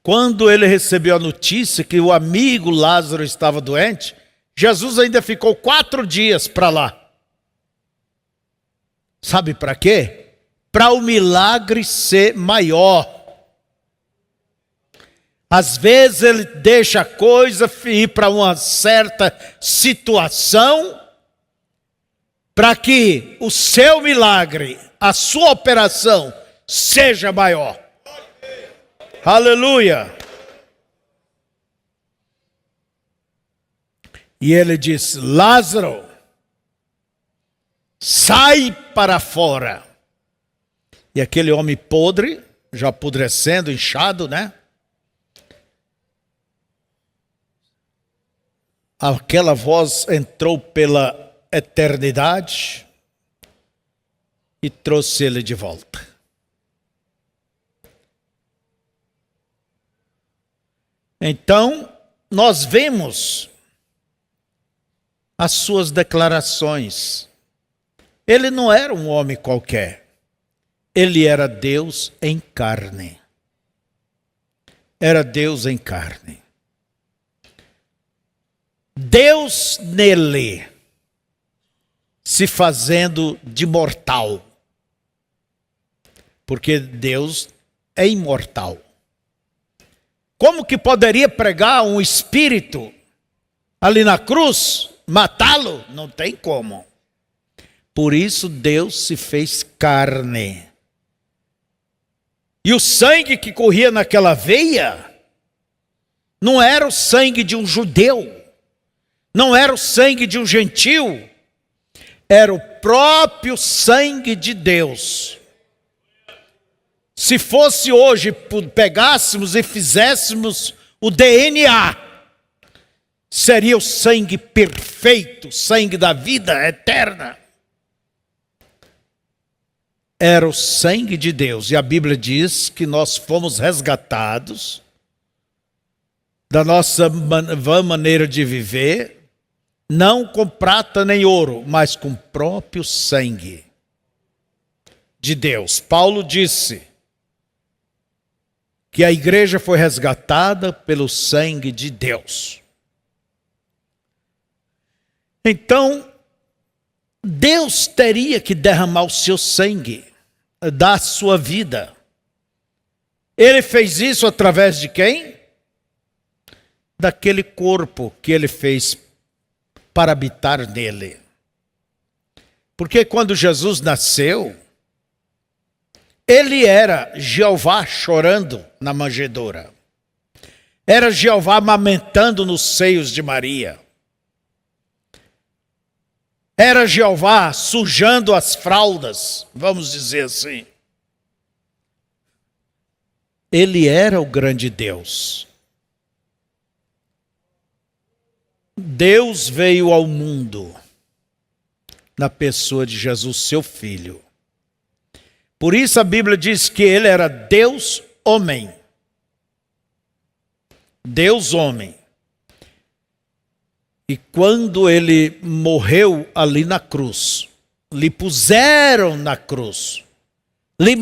Quando ele recebeu a notícia que o amigo Lázaro estava doente, Jesus ainda ficou 4 dias para lá. Sabe para quê? Para o milagre ser maior. Às vezes ele deixa a coisa ir para uma certa situação, para que o seu milagre, a sua operação, seja maior. Aleluia! E ele diz: Lázaro, sai para fora. E aquele homem podre, já apodrecendo, inchado, né? Aquela voz entrou pela eternidade e trouxe ele de volta. Então, nós vemos as suas declarações. Ele não era um homem qualquer. Ele era Deus em carne. Era Deus em carne. Deus nele, se fazendo de mortal. Porque Deus é imortal. Como que poderia pregar um espírito ali na cruz, matá-lo? Não tem como. Por isso Deus se fez carne. E o sangue que corria naquela veia não era o sangue de um judeu, não era o sangue de um gentil, era o próprio sangue de Deus. Se fosse hoje, pegássemos e fizéssemos o DNA, seria o sangue perfeito, sangue da vida eterna. Era o sangue de Deus. E a Bíblia diz que nós fomos resgatados da nossa vã maneira de viver, não com prata nem ouro, mas com o próprio sangue de Deus. Paulo disse que a igreja foi resgatada pelo sangue de Deus. Então, Deus teria que derramar o seu sangue, dar a sua vida. Ele fez isso através de quem? Daquele corpo que ele fez para habitar nele. Porque quando Jesus nasceu, ele era Jeová chorando na manjedoura. Era Jeová amamentando nos seios de Maria. Era Jeová sujando as fraldas, vamos dizer assim. Ele era o grande Deus. Deus veio ao mundo na pessoa de Jesus, seu Filho. Por isso a Bíblia diz que ele era Deus homem. Deus homem. E quando ele morreu ali na cruz, lhe puseram na cruz, lhe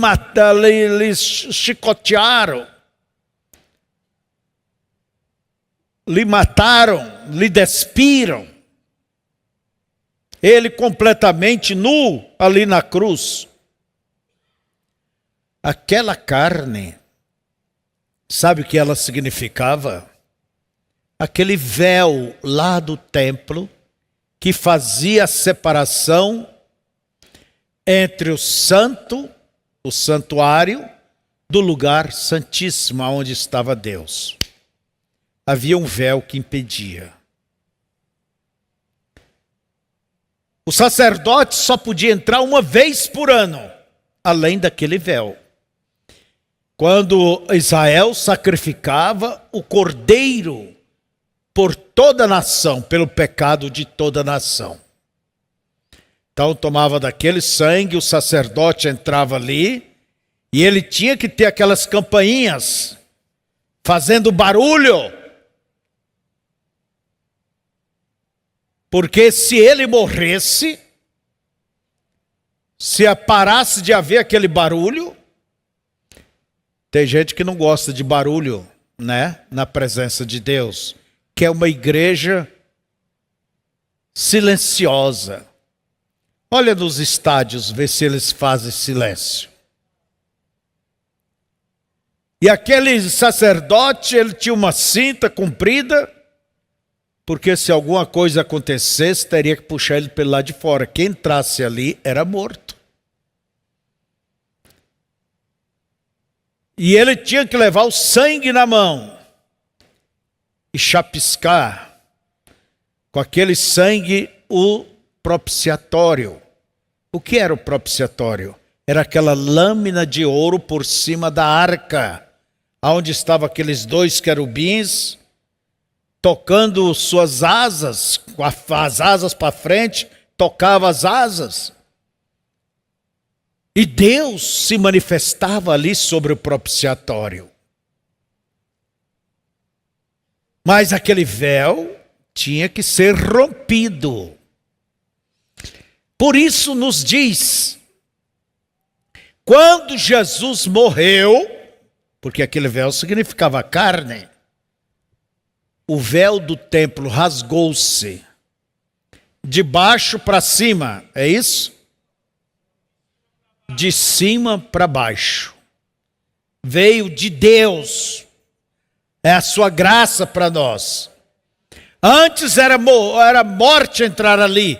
chicotearam, lhe mataram, lhe despiram. Ele completamente nu ali na cruz. Aquela carne, sabe o que ela significava? Aquele véu lá do templo que fazia a separação entre o santo, o santuário, do lugar santíssimo, onde estava Deus. Havia um véu que impedia. O sacerdote só podia entrar uma vez por ano, além daquele véu. Quando Israel sacrificava o cordeiro por toda a nação, pelo pecado de toda a nação. Então tomava daquele sangue, o sacerdote entrava ali, e ele tinha que ter aquelas campainhas, fazendo barulho. Porque se ele morresse, se parasse de haver aquele barulho, tem gente que não gosta de barulho, né, na presença de Deus, que é uma igreja silenciosa. Olha nos estádios, vê se eles fazem silêncio. E aquele sacerdote, ele tinha uma cinta comprida, porque se alguma coisa acontecesse, teria que puxar ele pelo lado de fora. Quem entrasse ali era morto. E ele tinha que levar o sangue na mão e chapiscar com aquele sangue o propiciatório. O que era o propiciatório? Era aquela lâmina de ouro por cima da arca, onde estavam aqueles dois querubins, tocando suas asas, com as asas para frente, tocava as asas. E Deus se manifestava ali sobre o propiciatório. Mas aquele véu tinha que ser rompido. Por isso nos diz, quando Jesus morreu, porque aquele véu significava carne, o véu do templo rasgou-se de baixo para cima, é isso? De cima para baixo. Veio de Deus, é a sua graça para nós. Antes era morte entrar ali.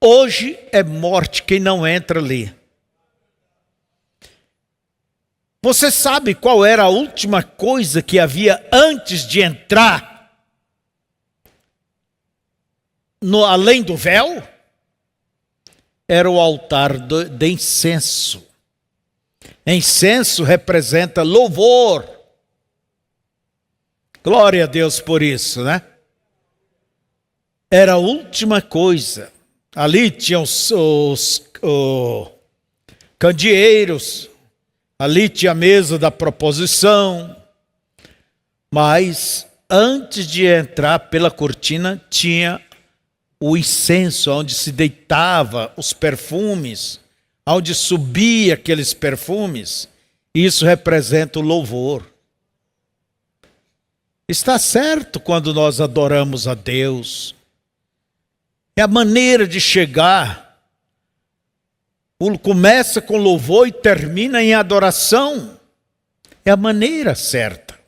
Hoje é morte quem não entra ali. Você sabe qual era a última coisa que havia antes de entrar além do véu? Era o altar de incenso. Incenso representa louvor. Glória a Deus por isso, né? Era a última coisa. Ali tinham os candeeiros. Ali tinha a mesa da proposição, mas antes de entrar pela cortina tinha o incenso, onde se deitava os perfumes, onde subia aqueles perfumes. Isso representa o louvor. Está certo quando nós adoramos a Deus. É a maneira de chegar. Começa com louvor e termina em adoração. É a maneira certa.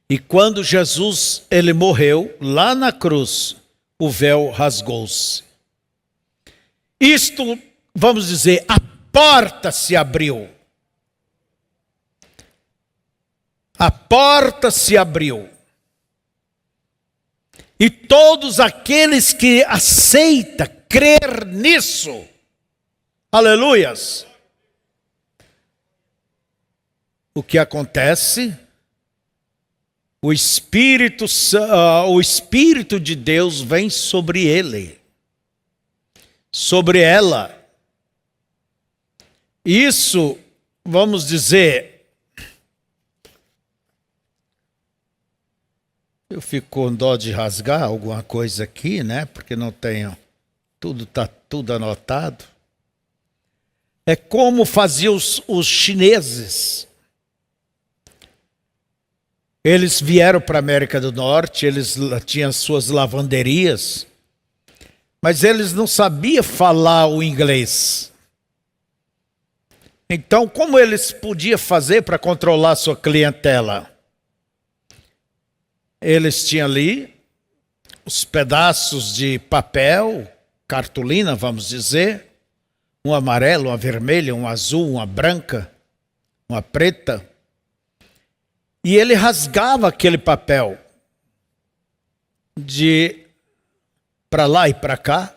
E quando Jesus ele morreu, lá na cruz, o véu rasgou-se. Isto, vamos dizer, a porta se abriu. A porta se abriu. E todos aqueles que aceitam crer nisso, aleluias, o que acontece? O Espírito de Deus vem sobre ele, sobre ela. Isso, vamos dizer, eu fico com dó de rasgar alguma coisa aqui, né? Porque não tenho, está tudo anotado. É como faziam os chineses. Eles vieram para a América do Norte, eles tinham suas lavanderias, mas eles não sabiam falar o inglês. Então, como eles podiam fazer para controlar sua clientela? Eles tinham ali os pedaços de papel, cartolina, vamos dizer, um amarelo, uma vermelha, um azul, uma branca, uma preta. E ele rasgava aquele papel de para lá e para cá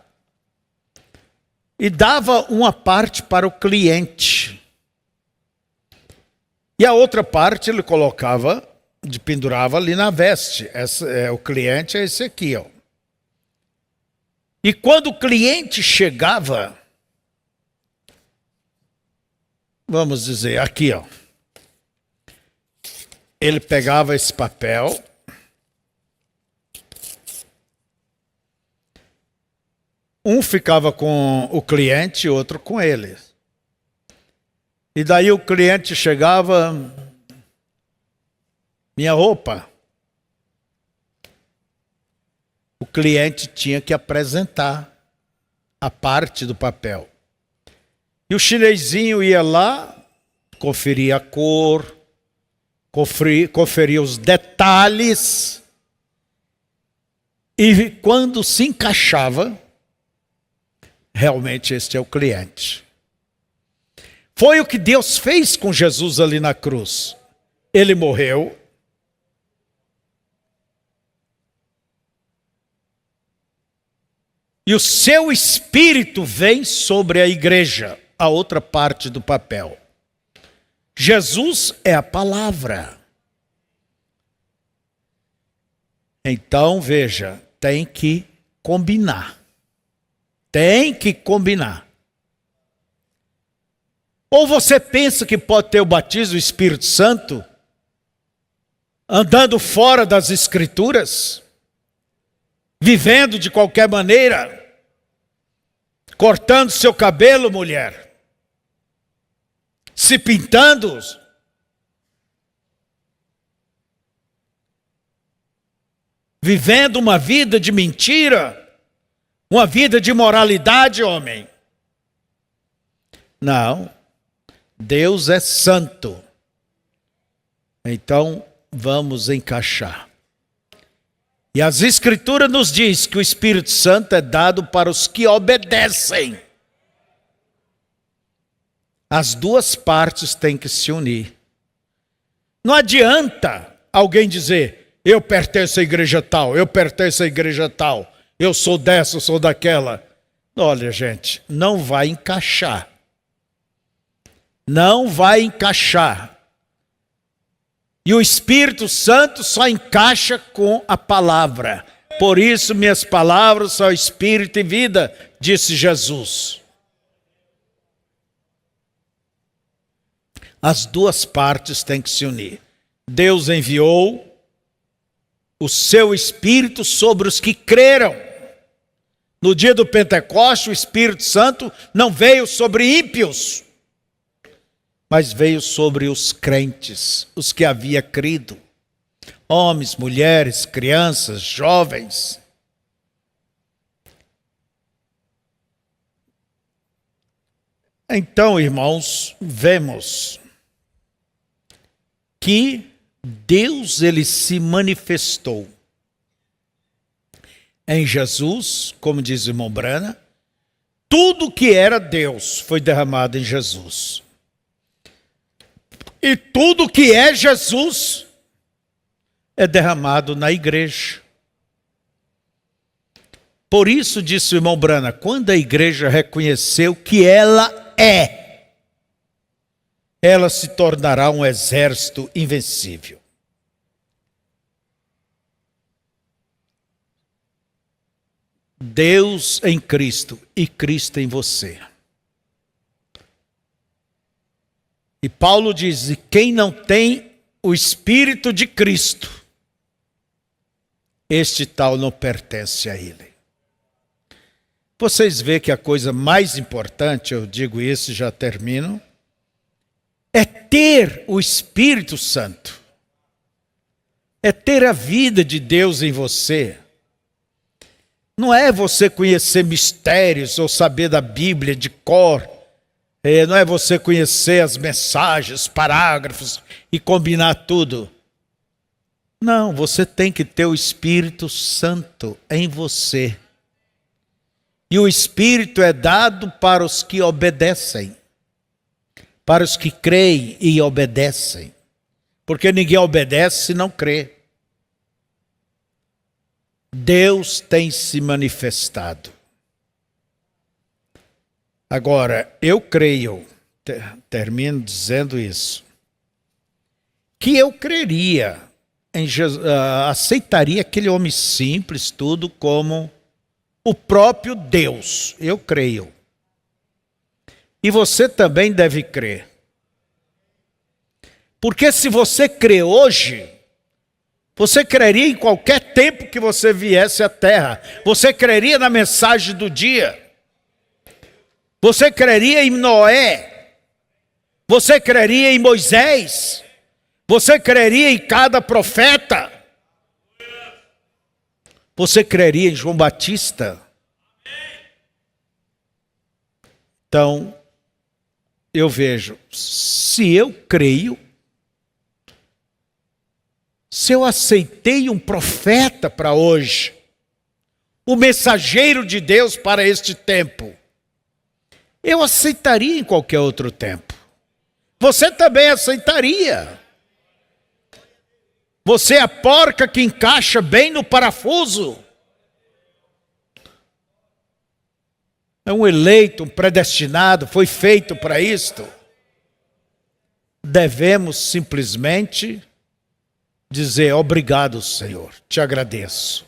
e dava uma parte para o cliente. E a outra parte ele colocava, pendurava ali na veste. O cliente é esse aqui, ó. E quando o cliente chegava, vamos dizer, aqui, ó. Ele pegava esse papel, um ficava com o cliente, outro com ele. E daí o cliente chegava, minha roupa. O cliente tinha que apresentar a parte do papel. E o chinesinho ia lá, conferia a cor, conferia os detalhes, e quando se encaixava, realmente este é o cliente. Foi o que Deus fez com Jesus ali na cruz. Ele morreu. E o seu espírito vem sobre a igreja, a outra parte do papel. Jesus é a palavra. Então, veja, tem que combinar. Tem que combinar. Ou você pensa que pode ter o batismo do Espírito Santo andando fora das Escrituras, vivendo de qualquer maneira, cortando seu cabelo, mulher, se pintando, vivendo uma vida de mentira, uma vida de imoralidade, homem. Não, Deus é santo. Então, vamos encaixar. E as Escrituras nos diz que o Espírito Santo é dado para os que obedecem. As duas partes têm que se unir. Não adianta alguém dizer, eu pertenço à igreja tal, eu pertenço à igreja tal, eu sou dessa, eu sou daquela. Olha, gente, não vai encaixar. Não vai encaixar. E o Espírito Santo só encaixa com a palavra. Por isso minhas palavras são espírito e vida, disse Jesus. As duas partes têm que se unir. Deus enviou o seu Espírito sobre os que creram. No dia do Pentecostes, o Espírito Santo não veio sobre ímpios, mas veio sobre os crentes, os que havia crido. Homens, mulheres, crianças, jovens. Então, irmãos, vemos que Deus, ele se manifestou em Jesus, como diz o irmão Brana, tudo que era Deus foi derramado em Jesus. E tudo que é Jesus é derramado na igreja. Por isso, disse o irmão Brana, quando a igreja reconheceu que ela é, ela se tornará um exército invencível. Deus em Cristo e Cristo em você. E Paulo diz, quem não tem o Espírito de Cristo, este tal não pertence a ele. Vocês veem que a coisa mais importante, eu digo isso e já termino, é ter o Espírito Santo. É ter a vida de Deus em você. Não é você conhecer mistérios ou saber da Bíblia de cor. Não é você conhecer as mensagens, parágrafos e combinar tudo. Não, você tem que ter o Espírito Santo em você. E o Espírito é dado para os que obedecem, para os que creem e obedecem. Porque ninguém obedece se não crê. Deus tem se manifestado. Agora, eu creio, termino dizendo isso, que eu creria em Jesus, aceitaria aquele homem simples, tudo como o próprio Deus. Eu creio. E você também deve crer. Porque se você crê hoje, você creria em qualquer tempo que você viesse à terra. Você creria na mensagem do dia. Você creria em Noé. Você creria em Moisés? Você creria em cada profeta? Você creria em João Batista? Então, eu vejo, se eu creio, se eu aceitei um profeta para hoje, o mensageiro de Deus para este tempo, eu aceitaria em qualquer outro tempo. Você também aceitaria. Você é a porca que encaixa bem no parafuso. É um eleito, um predestinado, foi feito para isto. Devemos simplesmente dizer: obrigado, Senhor, te agradeço.